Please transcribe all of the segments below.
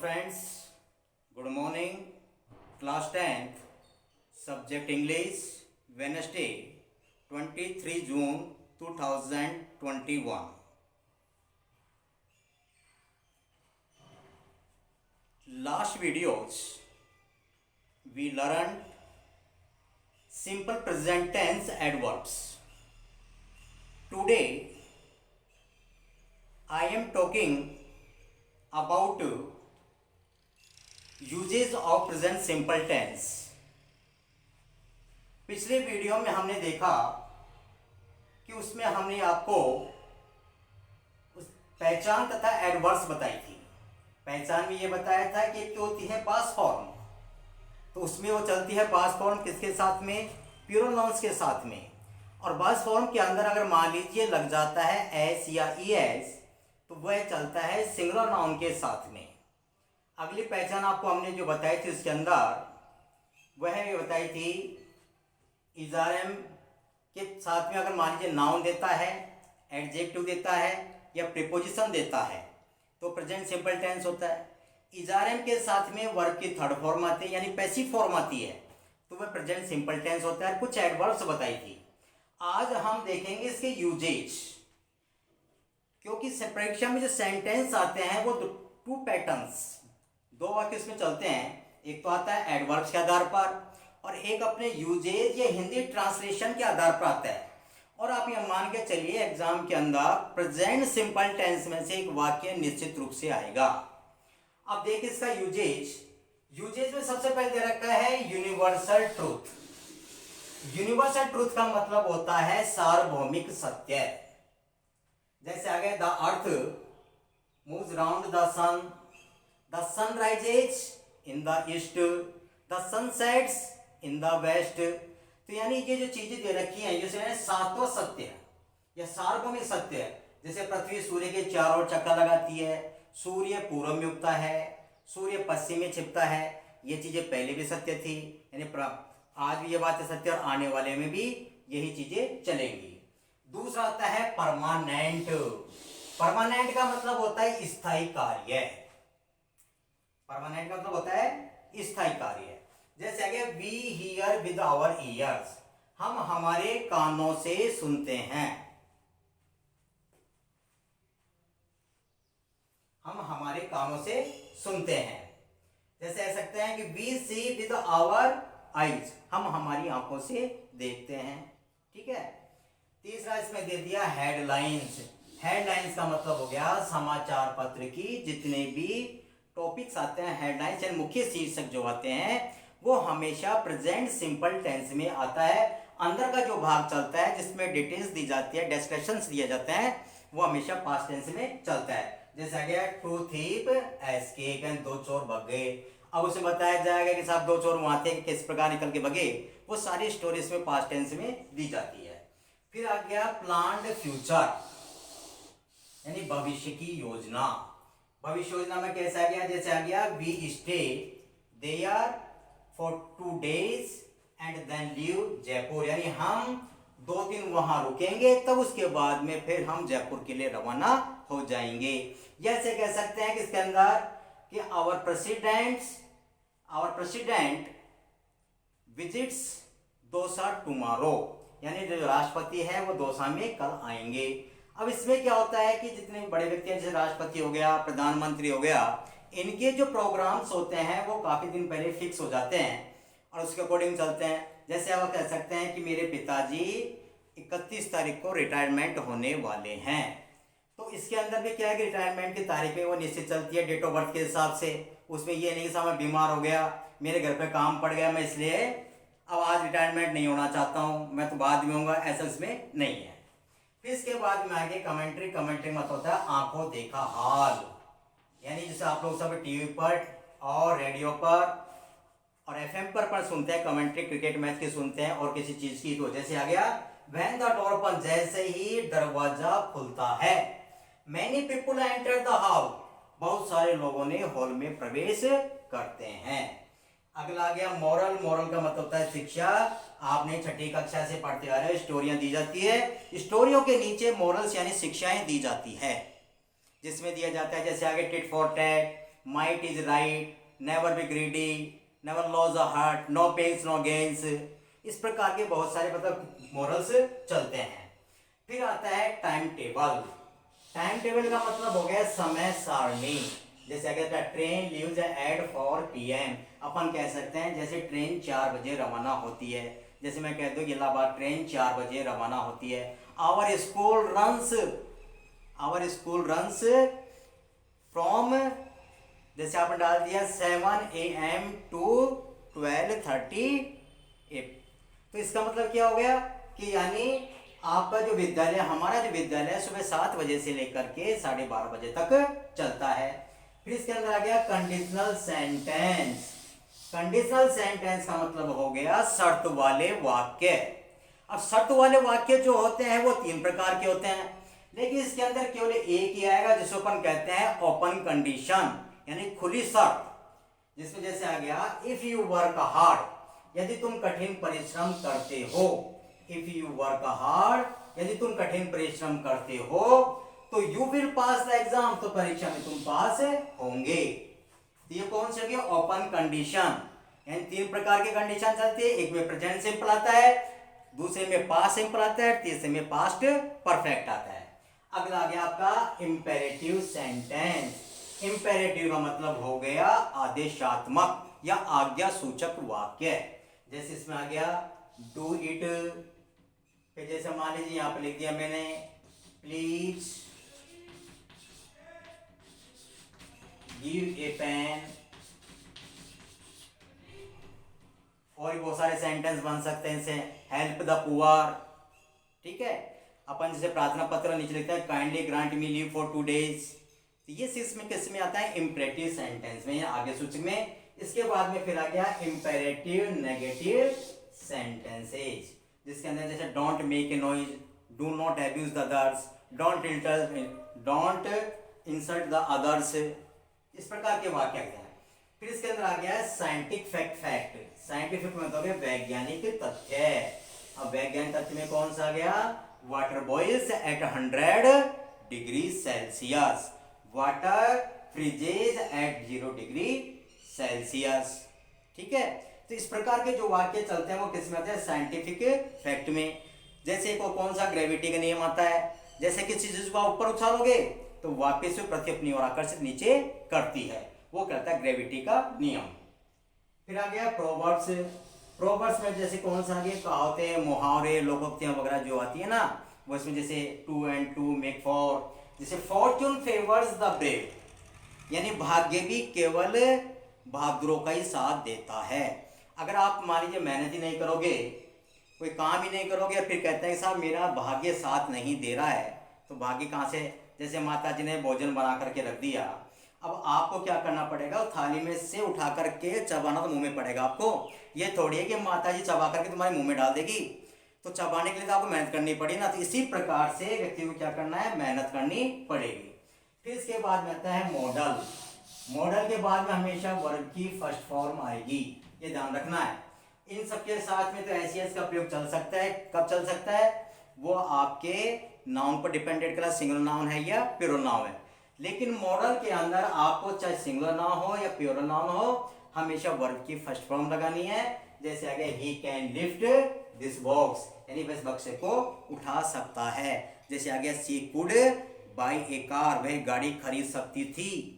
friends, good morning. Class 10th, subject English, Wednesday, 23 June 2021. Last videos, we learned simple present tense adverbs. Today, I am talking about usages of present simple tense. पिछले video में हमने देखा कि उसमें हमने आपको पहचान तथा एडवर्ब्स बताई थी। पहचान में ये बताया था कि एक होती है पास्ट फॉर्म, तो उसमें वो चलती है पास्ट फॉर्म किसके साथ में, प्लूरल नाउन्स के साथ में। और पास्ट फॉर्म के अंदर अगर मान लीजिए लग जाता है एस या ई एस तो वह चलता है सिंगुलर नाउन के साथ में। अगली पहचान आपको हमने जो बताई थी उसके अंदर वह ये बताई थी इजारम के साथ में अगर मान लीजिए नाउन देता है, एडजेक्टिव देता है या प्रीपोजिशन देता है तो प्रेजेंट सिंपल टेंस होता है। इजारम के साथ में वर्ब की थर्ड फॉर्म आती है यानी पैसिव फॉर्म आती है तो वह प्रेजेंट सिंपल टेंस होता है। कुछ एडवर्ब्स बताई थी। आज हम देखेंगे इसके यूजेज, क्योंकि परीक्षा में जो सेंटेंस आते हैं वो टू पैटर्न्स, दो वाक्य इसमें चलते हैं। एक तो आता है एडवर्ब्स के आधार पर और एक अपने यूजेज या हिंदी ट्रांसलेशन के आधार पर आता है। और आप ये मान के चलिए एग्जाम के अंदर प्रेजेंट सिंपल टेंस में से एक वाक्य निश्चित रूप से आएगा। अब देखिए इसका यूजेज। यूजेज में सबसे पहले दे रखा है यूनिवर्सल ट्रूथ। यूनिवर्सल ट्रूथ का मतलब होता है सार्वभौमिक सत्य। जैसे आगे the earth moves round the sun, the sun rises in the east, the sun sets in the west। तो यानी ये जो चीजें दे रखी हैं जैसे सातवां सत्य है या सार्वभौमिक सत्य है। जैसे पृथ्वी सूर्य के चारों ओर चक्कर लगाती है, सूर्य पूर्व में उगता है, सूर्य पश्चिम में छिपता है। ये चीजें पहले भी सत्य थी, यानी आज भी ये बातें सत्य और आने वाले में भी यही चीजें चलेंगी। दूसरा आता है परमानेंट। परमानेंट का मतलब होता है स्थायी कार्य। परमानेंट का मतलब होता है स्थायी कार्य। जैसे आगे we hear with our ears, हम हमारे कानों से सुनते हैं। हम हमारे कानों से सुनते हैं। जैसे कह सकते हैं कि we see with our eyes, हम हमारी आंखों से देखते हैं। ठीक है। तीसरा इसमें दे दिया हेडलाइंस। हेडलाइंस का मतलब हो गया समाचार पत्र की जितने भी टॉपिक्स आते हैं, हेडलाइंस यानी मुख्य शीर्षक जो आते हैं वो हमेशा प्रेजेंट सिंपल टेंस में आता है। अंदर का जो भाग चलता है जिसमें डिटेल्स दी जाती है, डिस्क्रिप्शंस दिए जाते हैं, वो हमेशा पास्ट टेंस में चलता है। जैसे आ गया टू थीप एस्केप, दो चोर भाग गए। अब उसे बताया जाएगा कि साहब दो चोर वहां थे, किस प्रकार निकल के भगे, वो सारी स्टोरी इसमें पास्ट टेंस में दी जाती है। फिर आ गया प्लान्ड फ्यूचर यानी भविष्य की योजना। भविष्य योजना में कैसा आ गया, जैसे आ गया we stay there for 2 days and then leave Jaipur, यानी हम 2 दिन वहां रुकेंगे तब उसके बाद में फिर हम जयपुर के लिए रवाना हो जाएंगे। जैसे कह सकते हैं कि इसके अंदर कि our president visits Dausa tomorrow, यानी जो राष्ट्रपति है वो दौसा में कल आएंगे। अब इसमें क्या होता है कि जितने बड़े व्यक्ति हैं जैसे राष्ट्रपति हो गया, प्रधानमंत्री हो गया, इनके जो प्रोग्राम्स होते हैं वो काफी दिन पहले फिक्स हो जाते हैं और उसके अकॉर्डिंग चलते हैं। जैसे आप कह सकते हैं कि मेरे पिताजी 31 तारीख को रिटायरमेंट होने वाले हैं, तो इसके अंदर भी क्या है कि रिटायरमेंट की तारीख में वो निश्चित चलती है डेट ऑफ बर्थ के हिसाब से। उसमें ये नहीं कि मैं बीमार हो गया, मेरे घर पे काम पड़ गया, मैं इसलिए अब आज रिटायरमेंट नहीं होना चाहता हूँ, मैं तो बाद में होऊंगा, ऐसा इसमें नहीं है। फिर इसके बाद में आगे कमेंट्री। कमेंट्री मतलब होता है आंखों देखा हाल, यानी जैसे आप लोग सब टीवी पर और रेडियो पर और एफएम पर सुनते हैं कमेंट्री, क्रिकेट मैच की सुनते हैं और किसी चीज की। तो जैसे आ गया व्हेन द डोर ओपन, जैसे ही दरवाजा खुलता है। Many people enter the house, बहुत सारे लोगों ने हॉल में प्रवेश करते हैं। अगला आ गया मॉरल। मॉरल का मतलब होता है शिक्षा। आपने छठी कक्षा से पढ़ते आ रहे, स्टोरियां दी जाती है, स्टोरियों के नीचे मॉरल्स यानी शिक्षाएं दी जाती है, जिसमें दिया जाता है जैसे आगे tit for tat, might is right, never be greedy, never lose a heart, no pains no gains. इस प्रकार के बहुत सारे मतलब मोरल्स चलते हैं। फिर आता है टाइम टेबल। टाइम टेबल का मतलब हो गया समय सारणी। जैसे अगर ट्रेन लीव्स एट 4 PM, अपन कह सकते हैं जैसे ट्रेन 4 बजे रवाना होती है। जैसे मैं कह दूँ कि इलाहाबाद ट्रेन 4 बजे रवाना होती है। आवर स्कूल रन्स फ्रॉम, जैसे आपने डाल दिया 7 AM टू 12:30 AM। तो इसका मतलब क्या हो गया कि यानी आपका जो विद्यालय, हमारा जो विद्यालय सुबह 7 बजे से लेकर के 12:30 बजे तक चलता है। फिर इसके अंदर आ गया कंडीशनल सेंटेंस। कंडीशनल सेंटेंस का मतलब हो गया शर्त वाले वाक्य। अब शर्त वाले वाक्य जो होते हैं वो 3 प्रकार के होते हैं, लेकिन इसके अंदर केवल एक ही आएगा जिसको अपन कहते हैं ओपन कंडीशन, यानी खुली शर्त। जिसमें जैसे आ गया इफ यू वर्क हार्ड, यदि तुम कठिन परिश्रम करते हो। इफ यू वर्क हार्ड, यदि तुम कठिन परिश्रम करते हो तो you will pass the exam, तो परीक्षा में तुम पास होंगे। तो ये कौन सी हो गई ओपन कंडीशन। यानी 3 प्रकार के कंडीशन चलती है। एक में प्रेजेंट सिंपल आता है, दूसरे में पास्ट सिंपल आता है, तीसरे में पास्ट परफेक्ट आता है। अगला आ गया आपका इंपेरेटिव सेंटेंस। इंपेरेटिव का मतलब हो गया आदेशात्मक या आज्ञा सूचक वाक्य। जैसे इसमें आ गया डू इट, फिर जैसे मान लीजिए यहां पर लिख दिया मैंने प्लीज गिव ए पेन, और भी बहुत सारे सेंटेंस बन सकते हैं जैसे हेल्प द पुअर। ठीक है, अपन जैसे प्रार्थना पत्र नीचे लिखते हैं kindly grant me leave for 2 days। तो ये किस में आता है इंपेरेटिव सेंटेंस में, आगे सूचक में। इसके बाद में फिर आ गया इंपेरेटिव नेगेटिव सेंटेंसेज, जिसके अंदर जैसे don't make a noise, do not abuse the others, don't insult the others. इस प्रकार के वाक्य हैं। फिर इसके अंदर आ गया है साइंटिफिक फैक्ट। साइंटिफिक मतलब है वैज्ञानिक तथ्य। अब वैज्ञानिक तथ्य में कौन सा आ गया, water boils at 100 degree Celsius, water freezes at 0 degree Celsius. ठीक है, तो इस प्रकार के जो वाक्य चलते हैं वो किस में आते हैं, साइंटिफिक फैक्ट में। जैसे को कौन सा ग्रेविटी का नियम आता है, जैसे किसी चीज को ऊपर उछालोगे तो वापस से पृथ्वी अपनी ओर आकर्षित नीचे करती है, वो कहता है ग्रेविटी का नियम। फिर आ गया प्रोवर्ब्स। प्रोवर्ब्स में जैसे कौन सा आ गया, कहावतें, मुहावरे, लोकोक्तियां वगैरह जो आती है ना, वो इसमें जैसे 2 and 2 make 4, जैसे फॉर्च्यून फेवर्स द ब्रेव, यानी भाग्य भी केवल बहादुरों का ही साथ देता है। अगर आप मान लीजिए मेहनत ही नहीं करोगे, कोई काम ही नहीं करोगे, फिर कहते हैं साहब मेरा भाग्य साथ नहीं दे रहा है, तो भाग्य कहाँ से। जैसे माता जी ने भोजन बना करके रख दिया, अब आपको क्या करना पड़ेगा, थाली में से उठा करके चबाना तो मुंह में पड़ेगा आपको। ये थोड़ी है कि माता जी चबा करके तुम्हारे मुंह में डाल देगी, तो चबाने के लिए तो आपको मेहनत करनी पड़ी ना। तो इसी प्रकार से व्यक्ति को क्या करना है, मेहनत करनी पड़ेगी। फिर इसके बाद में आता है मॉडल। मॉडल के बाद में हमेशा वर्ब की फर्स्ट फॉर्म आएगी, ये ध्यान रखना है। इन सबके साथ में तो एस का प्रयोग चल सकता है। कब चल सकता है, वो आपके नाउन पर डिपेंडेंट करेगा, सिंगुलर नाउन है या प्लूरल नाउन है। लेकिन मॉडल के अंदर आपको चाहे सिंगुलर नाउन हो या प्लूरल नाउन हो, हमेशा वर्ब की फर्स्ट फॉर्म लगानी है। जैसे आगे he can lift this box, यानी वह इस बक्से को उठा सकता है। जैसे आगे सी कुड बाय ए कार, वह गाड़ी खरीद सकती थी।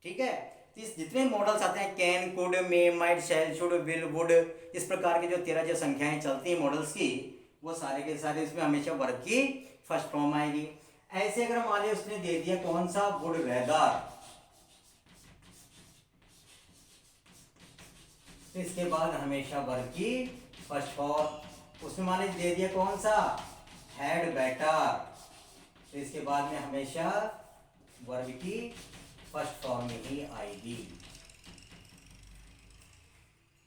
ठीक है, तो इस जितने मॉडल्स आते हैं can, could, may, might, shall, should, will, would, इस प्रकार की जो 13 जो संख्याएं चलती हैं मॉडल्स की, वो सारे के सारे इसमें हमेशा वर्ब की फर्स्ट फॉर्म आएगी। ऐसे अगर मान लीजिए उसने दे दिया कौन सा, गुड वेदर, तो इसके बाद हमेशा वर्ब की फर्स्ट फॉर्म। उसमें मान लीजिए दे दिया कौन सा, हैड बेटर, तो इसके बाद में हमेशा वर्ब की फर्स्ट फॉर्म में ही आएगी।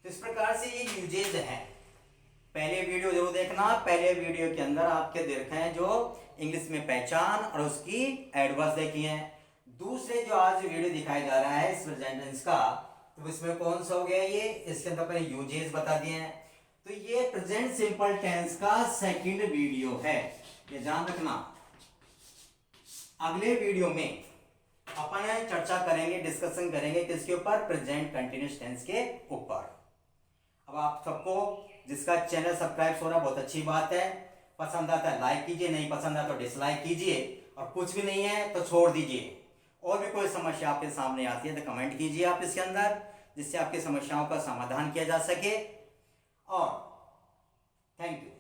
तो इस प्रकार से ये यूजेज है। पहले वीडियो जरूर देखना, पहले वीडियो के अंदर आपके देखे हैं जो इंग्लिश में पहचान और उसकी एडवर्स देखी है। दूसरे जो आज वीडियो दिखाया जा रहा है इस सेंटेंस का, तो इसमें कौन सा हो गया ये, इसके अंदर मैंने यूजेस बता दिए हैं। तो ये प्रेजेंट सिंपल टेंस का सेकंड वीडियो है, ये ध्यान रखना। अगले वीडियो में अपन चर्चा करेंगे, डिस्कशन करेंगे किसके ऊपर, प्रेजेंट कंटिन्यूअस टेंस के ऊपर। अब आप सबको जिसका चैनल सब्सक्राइब हो रहा है बहुत अच्छी बात है, पसंद आता है लाइक कीजिए, नहीं पसंद आता तो डिसलाइक कीजिए, और कुछ भी नहीं है तो छोड़ दीजिए। और भी कोई समस्या आपके सामने आती है तो कमेंट कीजिए आप इसके अंदर, जिससे आपकी समस्याओं का समाधान किया जा सके। और थैंक यू।